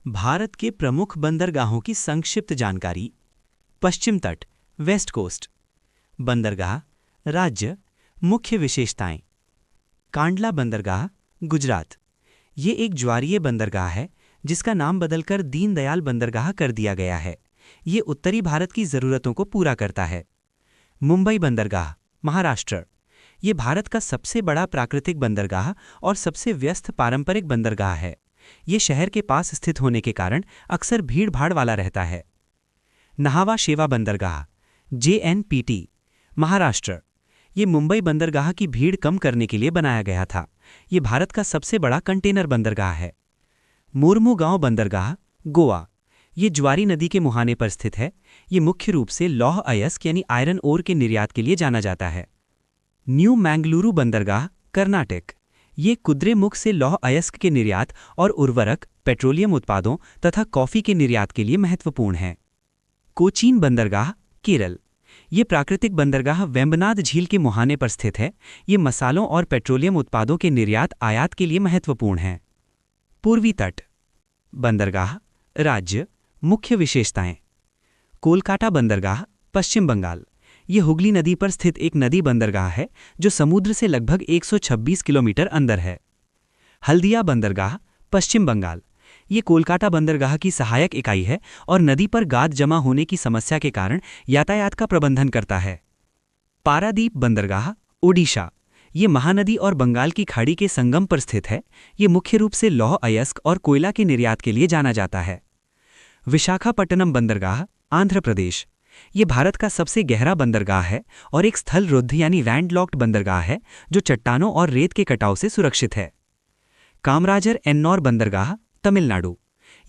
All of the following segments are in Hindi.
भारत के प्रमुख बंदरगाहों की संक्षिप्त जानकारी। पश्चिम तट, वेस्ट कोस्ट। बंदरगाह, राज्य, मुख्य विशेषताएं। कांडला बंदरगाह, गुजरात। ये एक ज्वारीय बंदरगाह है जिसका नाम बदलकर दीनदयाल बंदरगाह कर दिया गया है। ये उत्तरी भारत की ज़रूरतों को पूरा करता है। मुंबई बंदरगाह, महाराष्ट्र। ये भारत का सबसे बड़ा प्राकृतिक बंदरगाह और सबसे व्यस्त पारंपरिक बंदरगाह है। ये शहर के पास स्थित होने के कारण अक्सर भीड़-भाड़ वाला रहता है। नहावा शेवा बंदरगाह, JNPT, महाराष्ट्र। ये मुंबई बंदरगाह की भीड़ कम करने के लिए बनाया गया था। ये भारत का सबसे बड़ा कंटेनर बंदरगाह है। मुर्मुगांव बंदरगाह, गोवा। ये ज्वारी नदी के मुहाने पर स्थित है। ये मुख्य रूप से लौह अयस्क यानी आयरन ओर के निर्यात के लिए जाना जाता है। न्यू मैंगलुरु बंदरगाह, कर्नाटक। ये कुद्रेमुख से लौह अयस्क के निर्यात और उर्वरक, पेट्रोलियम उत्पादों तथा कॉफी के निर्यात के लिए महत्वपूर्ण है। कोचीन बंदरगाह, केरल। ये प्राकृतिक बंदरगाह वेम्बनाद झील के मुहाने पर स्थित है। ये मसालों और पेट्रोलियम उत्पादों के निर्यात आयात के लिए महत्वपूर्ण है। पूर्वी तट, बंदरगाह, राज्य, मुख्य विशेषताएं। कोलकाता बंदरगाह, पश्चिम बंगाल। ये हुगली नदी पर स्थित एक नदी बंदरगाह है जो समुद्र से लगभग 126 किलोमीटर अंदर है। हल्दिया बंदरगाह, पश्चिम बंगाल। ये कोलकाता बंदरगाह की सहायक इकाई है और नदी पर गाद जमा होने की समस्या के कारण यातायात का प्रबंधन करता है। पारादीप बंदरगाह, ओडिशा। ये महानदी और बंगाल की खाड़ी के संगम पर स्थित है। ये मुख्य रूप से लौह अयस्क और कोयला के निर्यात के लिए जाना जाता है। विशाखापट्टनम बंदरगाह, आंध्र प्रदेश। ये भारत का सबसे गहरा बंदरगाह है और एक स्थल रुद्ध यानी लैंडलॉक्ड बंदरगाह है जो चट्टानों और रेत के कटाव से सुरक्षित है। कामराजर एन्नौर बंदरगाह, तमिलनाडु।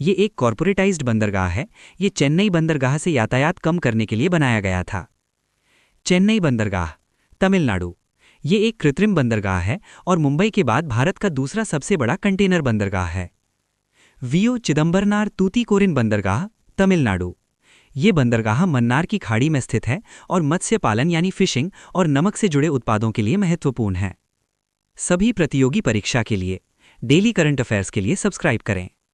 ये एक कॉर्पोरेटाइज्ड बंदरगाह है। ये चेन्नई बंदरगाह से यातायात कम करने के लिए बनाया गया था। चेन्नई बंदरगाह, तमिलनाडु। ये एक कृत्रिम बंदरगाह है और मुंबई के बाद भारत का दूसरा सबसे बड़ा कंटेनर बंदरगाह है। VO चिदंबरनार तूतीकोरिन बंदरगाह, तमिलनाडु। ये बंदरगाह मन्नार की खाड़ी में स्थित है और मत्स्य पालन यानी फिशिंग और नमक से जुड़े उत्पादों के लिए महत्वपूर्ण है। सभी प्रतियोगी परीक्षा के लिए डेली करंट अफेयर्स के लिए सब्सक्राइब करें।